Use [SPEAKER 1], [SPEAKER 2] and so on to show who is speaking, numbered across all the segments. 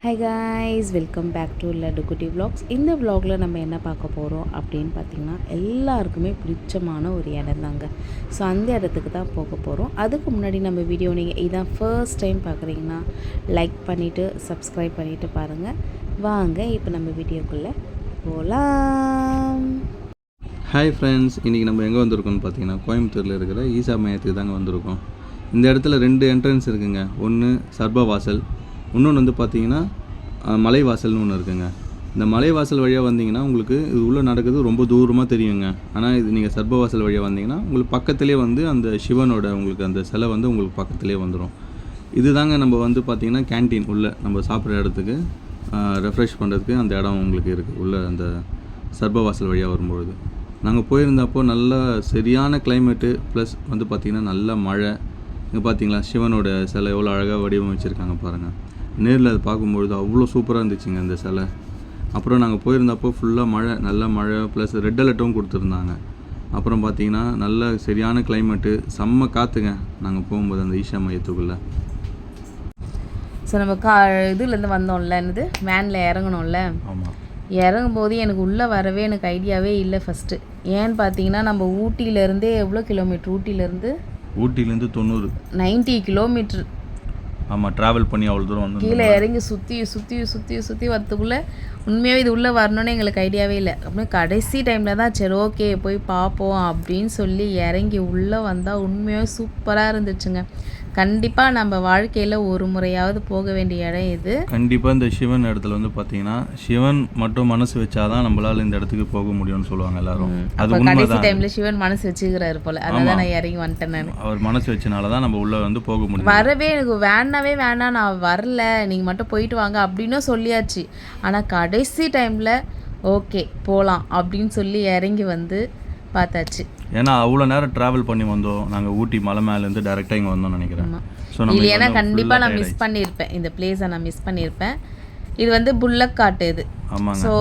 [SPEAKER 1] Hi guys, welcome back to Laddu Kutty vlogs. இந்த vlogல நம்ம என்ன பார்க்க போகிறோம் அப்படின்னு பார்த்திங்கன்னா, எல்லாருக்குமே பிடிச்சமான ஒரு இடம் தாங்க. ஸோ அந்த இடத்துக்கு தான் போக போகிறோம். அதுக்கு முன்னாடி நம்ம வீடியோ நீங்கள் இதான் ஃபர்ஸ்ட் டைம் பார்க்குறீங்கன்னா லைக் பண்ணிவிட்டு சப்ஸ்கிரைப் பண்ணிவிட்டு பாருங்கள். வாங்க இப்போ நம்ம வீடியோக்குள்ளே போகலாம்.
[SPEAKER 2] ஹாய் ஃப்ரெண்ட்ஸ், இன்றைக்கி நம்ம எங்கே வந்திருக்கோம்னு பார்த்தீங்கன்னா, கோயம்புத்தூரில் இருக்கிற ஈசா மையத்துக்கு தாங்க வந்திருக்கோம். இந்த இடத்துல 2 என்ட்ரன்ஸ் இருக்குங்க. ஒன்று சர்ப வாசல், இன்னொன்று வந்து பார்த்தீங்கன்னா மலைவாசல்னு ஒன்று இருக்குங்க. இந்த மலைவாசல் வழியாக வந்தீங்கன்னா உங்களுக்கு இது உள்ளே நடக்குது ரொம்ப தூரமாக தெரியுங்க. ஆனால் இது நீங்கள் சர்பவாசல் வழியாக வந்தீங்கன்னா உங்களுக்கு பக்கத்துலேயே வந்து அந்த சிவனோட உங்களுக்கு அந்த சிலை வந்து உங்களுக்கு பக்கத்துலேயே வந்துடும். இது தாங்க நம்ம வந்து பார்த்திங்கன்னா கேன்டீன் உள்ளே நம்ம சாப்பிட்ற இடத்துக்கு ரெஃப்ரெஷ் பண்ணுறதுக்கு அந்த இடம் உங்களுக்கு இருக்குது. உள்ளே அந்த சர்பவாசல் வழியாக வரும்பொழுது நாங்கள் போயிருந்தப்போ நல்லா சரியான கிளைமேட்டு ப்ளஸ் வந்து பார்த்திங்கன்னா நல்ல மழை. இங்கே பார்த்தீங்களா சிவனோட சிலை எவ்வளோ அழகாக வடிவமைச்சிருக்காங்க பாருங்கள். நேரில் அது பார்க்கும்பொழுது அவ்வளோ சூப்பராக இருந்துச்சுங்க அந்த சிலை. அப்புறம் நாங்கள் போயிருந்தப்போ ஃபுல்லாக மழை, நல்ல மழை ப்ளஸ் ரெட் அலர்ட்டும் கொடுத்துருந்தாங்க. அப்புறம் பார்த்தீங்கன்னா நல்ல சரியான கிளைமேட்டு, செம்ம காற்றுங்க நாங்கள் போகும்போது அந்த ஈஷா மையத்துக்குள்ளே.
[SPEAKER 1] ஸோ நம்ம இதுலேருந்து வந்தோம்ல, என்னது வேனில் இறங்கணும்ல.
[SPEAKER 2] ஆமாம்,
[SPEAKER 1] இறங்கும்போது எனக்கு உள்ளே வரவே எனக்கு ஐடியாவே இல்லை ஃபஸ்ட்டு. ஏன்னு பார்த்தீங்கன்னா நம்ம ஊட்டியிலேருந்தே எவ்வளோ கிலோமீட்ரு, ஊட்டியிலேருந்து 90 கிலோமீட்ரு.
[SPEAKER 2] ஆமாம், ட்ராவல் பண்ணி அவ்வளோ தூரம் வந்து
[SPEAKER 1] கீழே இறங்கி சுற்றி வரத்துக்குள்ளே உண்மையாகவே இது உள்ளே வரணுன்னு எங்களுக்கு ஐடியாவே இல்லை. அப்படியே கடைசி டைமில் தான் சரி ஓகே போய் பார்ப்போம் அப்படின்னு சொல்லி இறங்கி உள்ளே வந்தால் உண்மையாகவே சூப்பராக இருந்துச்சுங்க. கண்டிப்பாக நம்ம வாழ்க்கையில் ஒரு முறையாவது போக வேண்டிய இடம் இது.
[SPEAKER 2] கண்டிப்பாக இந்த சிவன் இடத்துல வந்து பார்த்தீங்கன்னா சிவன் மட்டும் மனசு வச்சாதான் நம்மளால் இந்த இடத்துக்கு போக முடியும்னு சொல்லுவாங்க எல்லாரும். அது
[SPEAKER 1] கடைசி டைமில் சிவன் மனசு வச்சுக்கிறாரு போல், அதனால நான் இறங்கி வந்துட்டேன். நான்
[SPEAKER 2] அவர் மனசு வச்சனால தான் நம்ம உள்ளே வந்து போக முடியும்.
[SPEAKER 1] வரவே எனக்கு வேண்டாம், நான் வரல, நீங்கள் மட்டும் போயிட்டு வாங்க அப்படின்னு சொல்லியாச்சு. ஆனால் கடைசி டைமில் ஓகே போகலாம் அப்படின்னு சொல்லி இறங்கி வந்து பார்த்தாச்சு.
[SPEAKER 2] ஏன்னா அவ்வளோ நேரம் ட்ராவல் பண்ணி வந்தோம் நாங்கள். ஊட்டி மலை மேலேருந்து டேரெக்டாக இங்கே வந்தோம்னு நினைக்கிறேன்.
[SPEAKER 1] ஸோ இல்லைன்னா கண்டிப்பாக நான் மிஸ் பண்ணியிருப்பேன், இந்த பிளேஸை நான் மிஸ் பண்ணியிருப்பேன். இது வந்து புல்லக்காட்டு இது.
[SPEAKER 2] ஆமாங்க.
[SPEAKER 1] ஸோ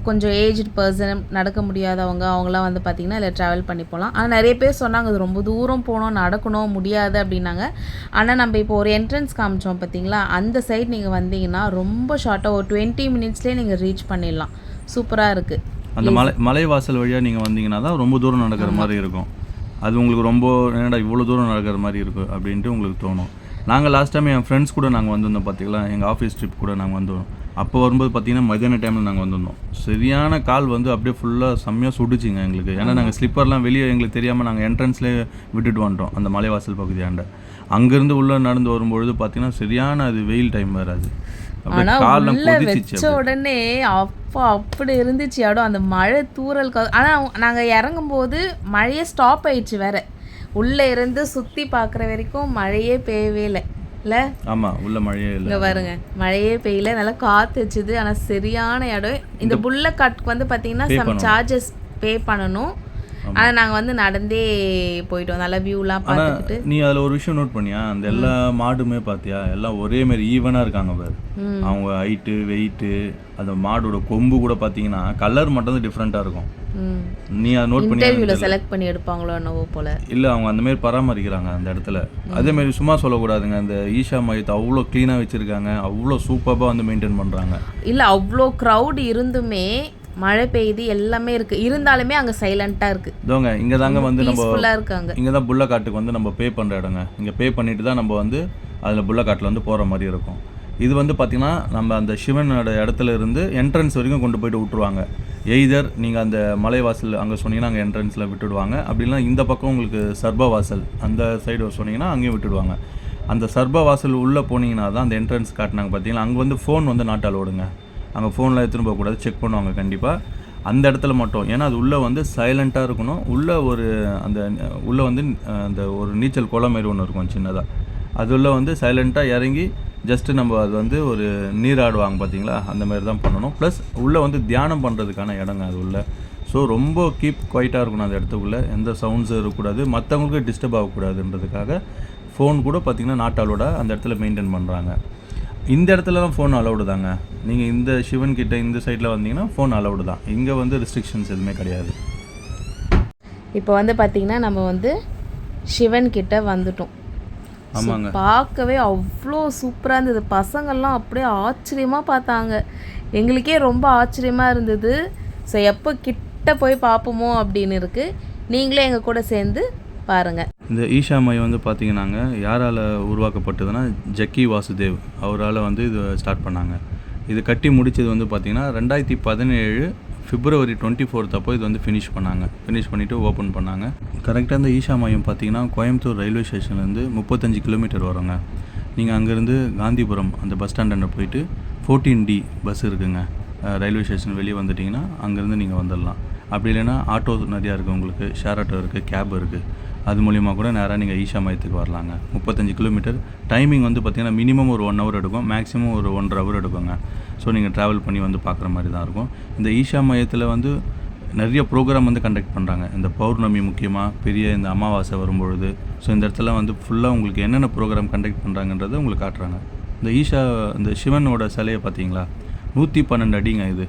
[SPEAKER 1] கொஞ்சம் ஏஜ்டு பர்சன், நடக்க முடியாதவங்க, அவங்களாம் வந்து பார்த்திங்கன்னா இதில் ட்ராவல் பண்ணி போகலாம். ஆனால் நிறைய பேர் சொன்னாங்க அது ரொம்ப தூரம் போகணும், நடக்கணும், முடியாது அப்படின்னாங்க. ஆனால் நம்ம இப்போ ஒரு என்ட்ரன்ஸ் காமிச்சோம் பார்த்தீங்களா, அந்த சைட் நீங்கள் வந்தீங்கன்னா ரொம்ப ஷார்ட்டாக ஒரு 20 மினிட்ஸ்லேயே நீங்கள் ரீச் பண்ணிடலாம். சூப்பராக இருக்குது.
[SPEAKER 2] அந்த மலைவாசல் வழியாக நீங்கள் வந்தீங்கன்னா தான் ரொம்ப தூரம் நடக்கிற மாதிரி இருக்கும். அது உங்களுக்கு ரொம்ப என்னடா இவ்வளோ தூரம் நடக்கிற மாதிரி இருக்கும் அப்படின்ட்டு உங்களுக்கு தோணும். நாங்கள் லாஸ்ட் டைம் என் ஃப்ரெண்ட்ஸ் கூட நாங்கள் வந்திருந்தோம் பார்த்தீங்களா, எங்கள் ஆஃபீஸ் ட்ரிப் கூட நாங்கள் வந்தோம். அப்போ வரும்போது பார்த்தீங்கன்னா மதியான டைமில் நாங்கள் வந்திருந்தோம். சரியான கால் வந்து அப்படியே ஃபுல்லாக செம்மையாக சுடுச்சிங்க எங்களுக்கு. ஏன்னா நாங்கள் ஸ்லிப்பர்லாம் வெளியே எங்களுக்கு தெரியாமல் நாங்கள் என்ட்ரன்ஸ்லேயே விட்டுட்டு வந்துட்டோம் அந்த மலைவாசல் பகுதியாண்ட. அங்கேருந்து உள்ளே நடந்து வரும்பொழுது பார்த்தீங்கன்னா சரியான அது வெயில் டைம் வராது.
[SPEAKER 1] ஆனால் உள்ளே வச்ச உடனே அப்படி இருந்துச்சு இடம். அந்த மழை தூறல் ஆனால் நாங்கள் இறங்கும்போது மழையே ஸ்டாப் ஆயிடுச்சு வேற. உள்ளே இருந்து சுற்றி பார்க்குற வரைக்கும் மழையே பெய்யவே இல்லை.
[SPEAKER 2] ஆமாம், உள்ள மழையே இல்லை.
[SPEAKER 1] இங்கே பாருங்க, மழையே பெய்யல, நல்லா காற்று வச்சுது. ஆனால் சரியான இடம். இந்த புல்லக்காட்டுக்கு வந்து பார்த்தீங்கன்னா சம் சார்ஜஸ் பே பண்ணணும். ஆனால் நாங்கள் வந்து நடந்தே போயிட்டோம், நல்லா வியூலாம் பார்த்துக்கிட்டு.
[SPEAKER 2] நீ அதில் ஒரு விஷயம் நோட் பண்ணியா, அந்த எல்லா மாடுமே பார்த்தியா எல்லாம் ஒரே மாதிரி ஈவனாக இருக்காங்க பாரு. அவங்க ஹைட்டு வெயிட்டு, அந்த மாடோட கொம்பு கூட பார்த்தீங்கன்னா கலர் மட்டும் தான் டிஃப்ரெண்ட்டாக இருக்கும். நீ அதை நோட் பண்ணி
[SPEAKER 1] இன்டர்வியூவில் செலக்ட் பண்ணி எடுப்பாங்களோ என்னவோ போல்.
[SPEAKER 2] இல்லை, அவங்க அந்த மாதிரி பராமரிக்கிறாங்க அந்த இடத்துல. அதேமாரி சும்மா சொல்லக்கூடாதுங்க, அந்த ஈஷா மையத்தை அவ்வளோ க்ளீனாக வச்சுருக்காங்க, அவ்வளோ சூப்பராக வந்து மெயின்டைன் பண்ணுறாங்க.
[SPEAKER 1] இல்லை, அவ்வளோ க்ரௌட் இருந்துமே மழை பெய்யுது எல்லாமே இருக்குது, இருந்தாலுமே அங்கே சைலண்ட்டாக இருக்குது.
[SPEAKER 2] இதோங்க இங்கே தாங்க வந்து நம்ம
[SPEAKER 1] இருக்காங்க.
[SPEAKER 2] இங்கே தான் புல்லக்காட்டுக்கு வந்து நம்ம பே பண்ணுற இடங்க. இங்கே பே பண்ணிட்டு தான் நம்ம வந்து அதில் புல்லக்காட்டில் வந்து போகிற மாதிரி இருக்கும். இது வந்து பார்த்திங்கன்னா நம்ம அந்த சிவனோட இடத்துல இருந்து என்ட்ரன்ஸ் வரைக்கும் கொண்டு போய்ட்டு விட்டுருவாங்க. எய்தர் நீங்கள் அந்த மலைவாசல் அங்கே சொன்னீங்கன்னா அங்கே என்ட்ரன்ஸில் விட்டுடுவாங்க. அப்படின்னா இந்த பக்கம் உங்களுக்கு சர்பவாசல் அந்த சைடு சொன்னீங்கன்னா அங்கேயும் விட்டுடுவாங்க. அந்த சர்பவாசல் உள்ளே போனீங்கன்னா தான் அந்த என்ட்ரன்ஸ் காட்டினாங்க பார்த்தீங்கன்னா, அங்கே வந்து ஃபோன் வந்து நாட் அலோடுங்க. அங்கே ஃபோனில் எடுத்துன்னு போகக்கூடாது, செக் பண்ணுவாங்க கண்டிப்பாக அந்த இடத்துல மட்டும். ஏன்னா அது உள்ளே வந்து சைலண்ட்டாக இருக்கணும். உள்ளே ஒரு அந்த உள்ளே வந்து அந்த ஒரு நீச்சல் குளம் மாரி ஒன்று இருக்கும் சின்னதாக. அது உள்ளே வந்து சைலண்ட்டாக இறங்கி ஜஸ்ட்டு நம்ம அது வந்து ஒரு நீராடுவாங்க பார்த்தீங்களா, அந்த மாதிரி தான் பண்ணணும். ப்ளஸ் உள்ளே வந்து தியானம் பண்ணுறதுக்கான இடங்க அது உள்ள. ஸோ ரொம்ப கீப் குவைட்டாக இருக்கணும் அந்த இடத்துக்குள்ளே, எந்த சவுண்ட்ஸும் இருக்கக்கூடாது, மற்றவங்களுக்கு டிஸ்டர்ப் ஆகக்கூடாதுன்றதுக்காக ஃபோன் கூட பார்த்திங்கன்னா நாட் அலோட அந்த இடத்துல மெயின்டைன் பண்ணுறாங்க. இந்த இடத்துல தான் ஃபோன் அலௌடு தாங்க. நீங்கள் இந்த சிவன் கிட்ட இந்த சைடில் வந்தீங்கன்னா ஃபோன் அலௌடு தான். இங்கே வந்து ரெஸ்ட்ரிக்ஷன்ஸ் எதுவுமே கிடையாது.
[SPEAKER 1] இப்போ வந்து பார்த்திங்கன்னா நம்ம வந்து சிவன் கிட்ட வந்துட்டோம்.
[SPEAKER 2] ஆமாங்க.
[SPEAKER 1] பார்க்கவே அவ்வளோ சூப்பராக இருந்தது. பசங்கள்லாம் அப்படியே ஆச்சரியமாக பார்த்தாங்க. எங்களுக்கே ரொம்ப ஆச்சரியமாக இருந்தது. ஸோ எப்போ கிட்ட போய் பார்ப்போமோ அப்படின்னு இருக்குது. நீங்களே எங்கள் கூட சேர்ந்து பாருங்கள்.
[SPEAKER 2] இந்த ஈஷா மையம் வந்து பார்த்தீங்கன்னாங்க யாரால் உருவாக்கப்பட்டதுன்னா ஜக்கி வாசுதேவ் அவரால் வந்து இது ஸ்டார்ட் பண்ணாங்க. இது கட்டி முடித்தது வந்து பார்த்திங்கன்னா 2017 February 24 அப்போ இது வந்து ஃபினிஷ் பண்ணிவிட்டு ஓப்பன் பண்ணாங்க. கரெக்டாக இந்த ஈஷா மையம் பார்த்திங்கன்னா கோயம்புத்தூர் ரயில்வே ஸ்டேஷன்லேருந்து 35 கிலோமீட்டர் வருங்க. நீங்கள் அங்கேருந்து காந்திபுரம் அந்த பஸ் ஸ்டாண்டை போயிட்டு 14D பஸ் இருக்குங்க. ரயில்வே ஸ்டேஷன் வெளியே வந்துட்டிங்கன்னா அங்கேருந்து நீங்கள் வந்துடலாம். அப்படி இல்லைன்னா ஆட்டோ நிறையா இருக்குது, உங்களுக்கு ஷேர் ஆட்டோ இருக்குது, கேப் இருக்குது. அது மூலிமா கூட நேராக நீங்கள் ஈஷா மையத்துக்கு வரலாங்க. 35 கிலோமீட்டர். டைமிங் வந்து பார்த்திங்கன்னா மினிமம் ஒரு 1 ஹவர் எடுக்கும், மேக்ஸிமம் ஒரு 1.5 ஹவர் எடுக்குங்க. ஸோ நீங்கள் ட்ராவல் பண்ணி வந்து பார்க்குற மாதிரி தான் இருக்கும். இந்த ஈஷா மையத்தில் வந்து நிறைய ப்ரோக்ராம் வந்து கண்டக்ட் பண்ணுறாங்க. இந்த பௌர்ணமி முக்கியமாக பெரிய இந்த அமாவாசை வரும்பொழுது. ஸோ இந்த இடத்துல வந்து ஃபுல்லாக உங்களுக்கு என்னென்ன ப்ரோக்ராம் கண்டக்ட் பண்ணுறாங்கன்றதை உங்களுக்கு காட்டுறாங்க. இந்த சிவனோட சிலையை பார்த்தீங்களா, 112 அடிங்க. இது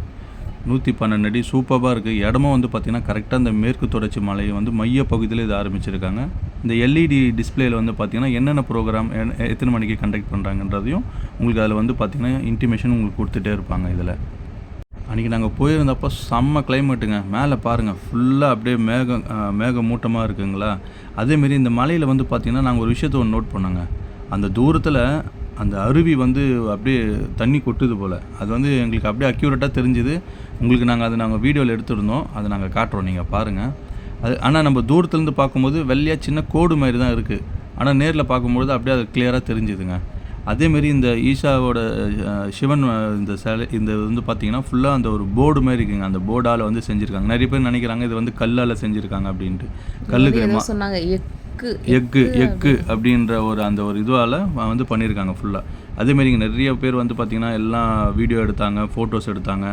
[SPEAKER 2] 112 அடி சூப்பராக இருக்குது. இடமும் வந்து பார்த்திங்கன்னா கரெக்டாக இந்த மேற்கு தொடர்ச்சி மலையை வந்து மைய பகுதியில் இது ஆரம்பிச்சிருக்காங்க. இந்த எல்இடி டிஸ்பிளேயில் வந்து பார்த்திங்கன்னா என்னென்ன ப்ரோக்ராம் எத்தனை மணிக்கு கண்டக்ட் பண்ணுறாங்கன்றதையும் உங்களுக்கு அதில் வந்து பார்த்திங்கன்னா இன்டிமேஷன் உங்களுக்கு கொடுத்துட்டே இருப்பாங்க. இதில் அன்றைக்கி நாங்கள் போயிருந்தப்போ செம்ம கிளைமேட்டுங்க. மேலே பாருங்கள் ஃபுல்லாக அப்படியே மேக மூட்டமாக இருக்குங்களா. அதேமாரி இந்த மலையில் வந்து பார்த்திங்கன்னா நாங்கள் ஒரு விஷயத்தை ஒன்று நோட் பண்ணோங்க. அந்த தூரத்தில் அந்த அருவி வந்து அப்படியே தண்ணி கொட்டுது போல். அது வந்து எங்களுக்கு அப்படியே அக்யூரேட்டாக தெரிஞ்சுது. உங்களுக்கு நாங்கள் வீடியோவில் எடுத்துருந்தோம், அதை நாங்கள் காட்டுறோம், நீங்கள் பாருங்கள். அது ஆனால் நம்ம தூரத்துலேருந்து பார்க்கும்போது வெள்ளையாக சின்ன கோடு மாதிரி தான் இருக்குது. ஆனால் நேரில் பார்க்கும்பொழுது அப்படியே அது கிளியராக தெரிஞ்சுதுங்க. அதேமாரி இந்த ஈஷாவோட சிவன் இந்த சிலை இந்த வந்து பார்த்திங்கன்னா ஃபுல்லாக அந்த ஒரு போர்டு மாதிரி இருக்குங்க. அந்த போர்டால் வந்து செஞ்சுருக்காங்க. நிறைய பேர் நினைக்கிறாங்க இது வந்து கல்லால் செஞ்சுருக்காங்க அப்படின்ட்டு. கல்லுக்கு
[SPEAKER 1] சொன்னாங்க
[SPEAKER 2] எக்கு அப்படின்ற ஒரு இதுவால் வந்து பண்ணியிருக்காங்க ஃபுல்லாக. அதேமாரி இங்கே நிறைய பேர் வந்து பார்த்திங்கன்னா எல்லாம் வீடியோ எடுத்தாங்க, ஃபோட்டோஸ் எடுத்தாங்க.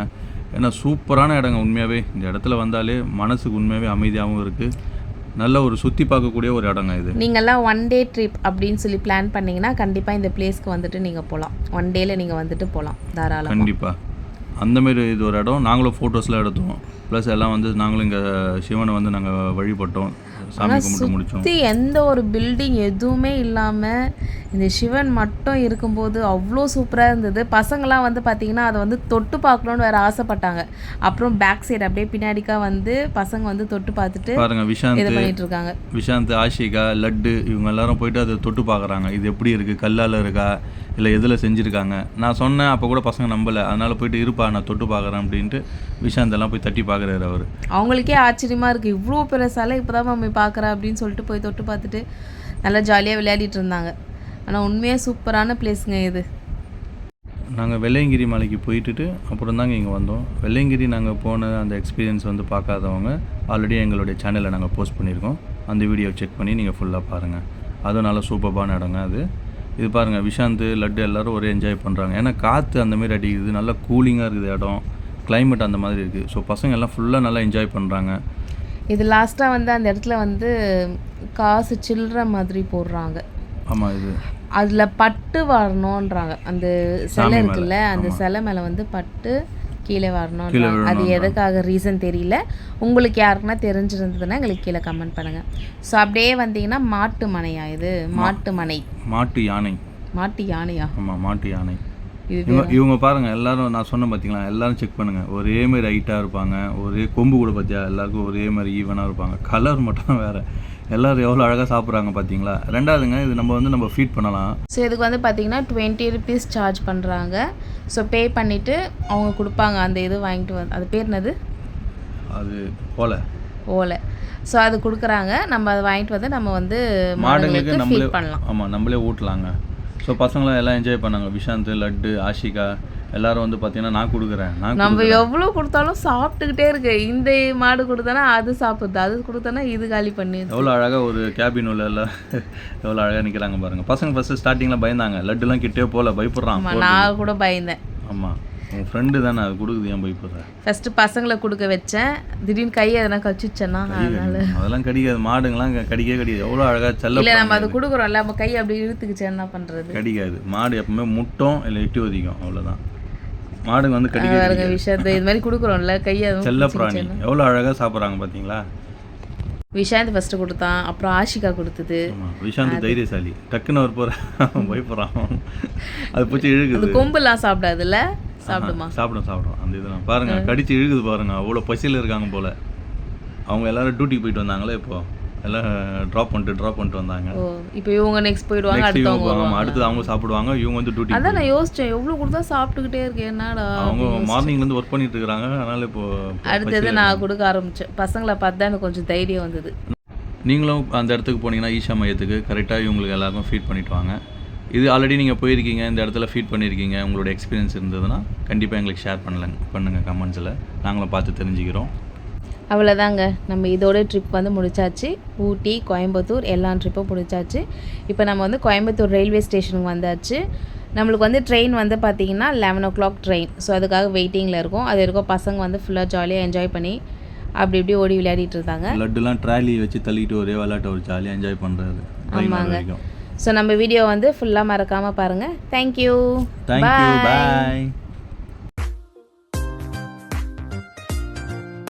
[SPEAKER 2] ஏன்னா சூப்பரான இடங்க. உண்மையாகவே இந்த இடத்துல வந்தாலே மனசுக்கு உண்மையாகவே அமைதியாகவும் இருக்குது. நல்ல ஒரு சுற்றி பார்க்கக்கூடிய ஒரு இடங்க இது.
[SPEAKER 1] நீங்கள்லாம் 1 டே ட்ரிப் அப்படின்னு சொல்லி பிளான் பண்ணிங்கன்னா கண்டிப்பாக இந்த பிளேஸ்க்கு வந்துட்டு நீங்கள் போகலாம். 1 டேயில் நீங்கள் வந்துட்டு போகலாம் தாராளமாக.
[SPEAKER 2] கண்டிப்பாக அந்தமாரி இது ஒரு இடம். நாங்களும் ஃபோட்டோஸ்லாம் எடுத்தோம். ப்ளஸ் எல்லாம் வந்து நாங்களும் இங்கே சிவனை வந்து நாங்கள் வழிபட்டோம், சாமி கும்பிட்டு முடித்தோம்.
[SPEAKER 1] சுற்றி எந்த ஒரு பில்டிங் எதுவுமே இல்லாமல் இந்த சிவன் மட்டும் இருக்கும்போது அவ்வளோ சூப்பராக இருந்தது. பசங்களாம் வந்து பார்த்திங்கன்னா அதை வந்து தொட்டு பார்க்கணுன்னு வேறு ஆசைப்பட்டாங்க. அப்புறம் பேக் சைடு அப்படியே பின்னாடிக்கா வந்து பசங்க வந்து தொட்டு பார்த்துட்டு
[SPEAKER 2] பாருங்கள்
[SPEAKER 1] இது பண்ணிட்டு இருக்காங்க.
[SPEAKER 2] விஷாந்த், ஆஷிகா, லட்டு இவங்க எல்லாரும் போயிட்டு அதை தொட்டு பார்க்குறாங்க. இது எப்படி இருக்குது, கல்லால் இருக்கா இல்லை எதில் செஞ்சுருக்காங்க. நான் சொன்னேன், அப்போ கூட பசங்க நம்பலை. அதனால் போயிட்டு இருப்பா நான் தொட்டு பார்க்குறேன் அப்படின்ட்டு விஷாந்த் எல்லாம் போய் தட்டி பார்க்குறாரு. அவர் அவங்களுக்கே
[SPEAKER 1] ஆச்சரியமாக இருக்குது, இவ்வளோ பெரிய சிலை இப்போ தான் மம்மி பார்க்குறேன் அப்படின்னு சொல்லிட்டு போய் தொட்டு பார்த்துட்டு நல்லா ஜாலியாக விளையாடிட்டு இருந்தாங்க. ஆனால் உண்மையாக சூப்பரான பிளேஸுங்க இது.
[SPEAKER 2] நாங்கள் வெள்ளையங்கிரி மலைக்கு போயிட்டு அப்புறம் தாங்க இங்கே வந்தோம். வெள்ளையங்கிரி நாங்கள் போன அந்த எக்ஸ்பீரியன்ஸ் வந்து பார்க்காதவங்க ஆல்ரெடி எங்களுடைய சேனலில் நாங்கள் போஸ்ட் பண்ணியிருக்கோம். அந்த வீடியோ செக் பண்ணி நீங்கள் ஃபுல்லாக பாருங்கள். அதுவும் நல்லா சூப்பரான இடங்க அது. இது பாருங்கள், விஷாந்த், லட்டு எல்லோரும் ஒரே என்ஜாய் பண்ணுறாங்க. ஏன்னா காற்று அந்தமாரி அடிக்குது, நல்லா கூலிங்காக இருக்குது இடம், கிளைமேட் அந்த மாதிரி இருக்குது. ஸோ பசங்க எல்லாம் ஃபுல்லாக நல்லா என்ஜாய் பண்ணுறாங்க.
[SPEAKER 1] இது லாஸ்ட்டாக வந்து அந்த இடத்துல வந்து காசு சில்லற மாதிரி போடுறாங்க.
[SPEAKER 2] ஆமாம், இது
[SPEAKER 1] அதில் பட்டு வரணுன்றாங்க. அந்த சிலை இருக்குல்ல, அந்த சிலை மேலே வந்து பட்டு கீழே வரணும். அது எதுக்காக ரீசன் தெரியல. உங்களுக்கு யாருக்குன்னா தெரிஞ்சிருந்ததுன்னா எங்களுக்கு கீழே கமெண்ட் பண்ணுங்கள். ஸோ அப்படியே வந்தீங்கன்னா மாட்டு மனையா, இது மாட்டு மனை,
[SPEAKER 2] மாட்டு யானை.
[SPEAKER 1] மாட்டு யானையா?
[SPEAKER 2] ஆமாம், மாட்டு யானை. இவங்க பாருங்கள் எல்லாரும், நான் சொன்னேன் பார்த்தீங்களா, எல்லாரும் செக் பண்ணுங்கள். ஒரே மாதிரி ஹைட்டாக இருப்பாங்க, ஒரே கொம்பு கூட பார்த்தியா, எல்லாருக்கும் ஒரே மாதிரி ஈவனாக இருப்பாங்க. கலர் மட்டும் வேறு. எல்லோரும் எவ்வளோ அழகாக சாப்பிட்றாங்க பார்த்தீங்களா. ரெண்டாவதுங்க, இது நம்ம ஃபீட் பண்ணலாம்.
[SPEAKER 1] ஸோ இதுக்கு வந்து பார்த்திங்கன்னா 20 rupees சார்ஜ் பண்ணுறாங்க. ஸோ பே பண்ணிவிட்டு அவங்க கொடுப்பாங்க அந்த இது வாங்கிட்டு வந்து, அது பேர் என்னது,
[SPEAKER 2] அது ஓலை.
[SPEAKER 1] ஸோ அது கொடுக்குறாங்க. நம்ம அதை வாங்கிட்டு வந்து நம்ம வந்து
[SPEAKER 2] மாடுங்களுக்கு நம்மளே
[SPEAKER 1] பண்ணலாம்.
[SPEAKER 2] ஆமாம், நம்மளே ஊட்டலாங்க. ஸோ பசங்களாம் எல்லாம் என்ஜாய் பண்ணாங்க. விஷாந்த், லட்டு, ஆஷிகா எல்லாரும் வந்து பார்த்தீங்கன்னா நான் கொடுக்குறேன்.
[SPEAKER 1] நம்ம எவ்வளோ கொடுத்தாலும் சாப்பிட்டுக்கிட்டே இருக்கு. இந்த மாடு கொடுத்தானா அது சாப்பிடுது, அது கொடுத்தானா இது காலி பண்ணி.
[SPEAKER 2] எவ்வளோ அழகாக ஒரு கேபின் உள்ள எல்லாம் எவ்வளோ அழகாக நிற்கிறாங்க பாருங்கள். பசங்க ஃபஸ்ட்டு ஸ்டார்டிங்கில் பயந்தாங்க. லட்டுலாம் கிட்டே போகல, பயப்படுறான்.
[SPEAKER 1] நான் கூட பயந்தேன்.
[SPEAKER 2] ஆமாம், உன் ஃப்ரெண்டு தானே, அது கொடுக்குது, ஏன் பயப்படுறேன்.
[SPEAKER 1] ஃபஸ்ட்டு பசங்களை கொடுக்க வச்சேன், திடீர்னு கையை எதனா கடிச்சிச்சேன்னா
[SPEAKER 2] அதெல்லாம் கடிக்காது. மாடுங்களாம் கடிக்காது. எவ்வளோ அழகாக செல்ல.
[SPEAKER 1] இல்லை, நம்ம அது கொடுக்குறோம்ல, நம்ம கையை அப்படி இழுத்துக்குச்சு, என்ன பண்ணுறது.
[SPEAKER 2] கடிக்காது. மாடு எப்பவுமே முட்டும் இல்லை எட்டி ஒதிக்கும், அவ்வளோதான். மாடுங்க வந்து கடிக்க
[SPEAKER 1] விஷயத்தை இது மாதிரி கொடுக்குறோம்ல, கையை
[SPEAKER 2] செல்ல பிராணி. எவ்வளோ அழகாக சாப்பிட்றாங்க பார்த்தீங்களா.
[SPEAKER 1] விஷாந்த் ஃபஸ்ட்டு கொடுத்தான், அப்புறம் ஆஷிகா கொடுத்தது.
[SPEAKER 2] விஷாந்த் தைரியசாலி, டக்குன்னு அவர் போகிறான் பயப்படுறான், அது பூச்சி
[SPEAKER 1] அந்த
[SPEAKER 2] இழுகுது.
[SPEAKER 1] கொம்புலாம் சாப்பிடாதுல்ல? சாப்பிடுமா?
[SPEAKER 2] சாப்பிடும் அந்த இதெல்லாம் பாருங்கள், கடிச்சு இழுகுது பாருங்கள், அவ்வளோ பசியில் இருக்காங்க போல். அவங்க எல்லோரும் டியூட்டிக்கு போயிட்டு வந்தாங்களே, இப்போ எல்லாம் ட்ராப் பண்ணிட்டு வந்தாங்க.
[SPEAKER 1] ஓ, இப்போ இவங்க நெக்ஸ்ட் போயிடுவாங்க,
[SPEAKER 2] அடுத்து அவங்க சாப்பிடுவாங்க, இவங்க வந்து டியூட்டி.
[SPEAKER 1] அதான் நான் யோசித்தேன், எவ்வளோ கொடுத்தா சாப்பிட்டுக்கிட்டே இருக்கேன், என்னடா.
[SPEAKER 2] அவங்க மார்னிங்லேருந்து ஒர்க் பண்ணிட்டு இருக்காங்க, அதனால் இப்போ
[SPEAKER 1] அடுத்தது நான் கொடுக்க ஆரம்பித்தேன். பசங்களை பார்த்தா எனக்கு கொஞ்சம் தைரியம் வந்தது.
[SPEAKER 2] நீங்களும் அந்த இடத்துக்கு போனீங்கன்னா ஈஷா மையத்துக்கு கரெக்டாக இவங்களுக்கு எல்லாருக்கும் ஃபீட் பண்ணிட்டு வாங்க. இது ஆல்ரெடி நீங்கள் போயிருக்கீங்க, இந்த இடத்துல ஃபீட் பண்ணியிருக்கீங்க, உங்களோட எக்ஸ்பீரியன்ஸ் இருந்ததுன்னா கண்டிப்பாக எங்களுக்கு ஷேர் பண்ணுங்கள் கமெண்ட்ஸில், நாங்களும் பார்த்து தெரிஞ்சுக்கிறோம்.
[SPEAKER 1] அவ்வளோதாங்க, நம்ம இதோட ட்ரிப் வந்து முடிச்சாச்சு. ஊட்டி, கோயம்புத்தூர் எல்லா ட்ரிப்பும் முடிச்சாச்சு. இப்போ நம்ம வந்து கோயம்புத்தூர் ரயில்வே ஸ்டேஷனுக்கு வந்தாச்சு. நம்மளுக்கு வந்து ட்ரெயின் வந்து பார்த்திங்கன்னா 11 o'clock ட்ரெயின். ஸோ அதுக்காக வெயிட்டிங்கில் இருக்கும். அது வரைக்கும் பசங்க வந்து ஃபுல்லாக ஜாலியாக என்ஜாய் பண்ணி அப்படி இப்படி ஓடி விளையாடிட்டு இருந்தாங்க.
[SPEAKER 2] லட்டுலாம் ட்ராலி வச்சு தள்ளிட்டு ஒரே விளையாட்டை ஒரு ஜாலியாக என்ஜாய் பண்ணுறது.
[SPEAKER 1] ஆமாங்க. ஸோ நம்ம வீடியோ வந்து ஃபுல்லாக மறக்காமல் பாருங்கள். தேங்க்யூ,
[SPEAKER 2] பாய்.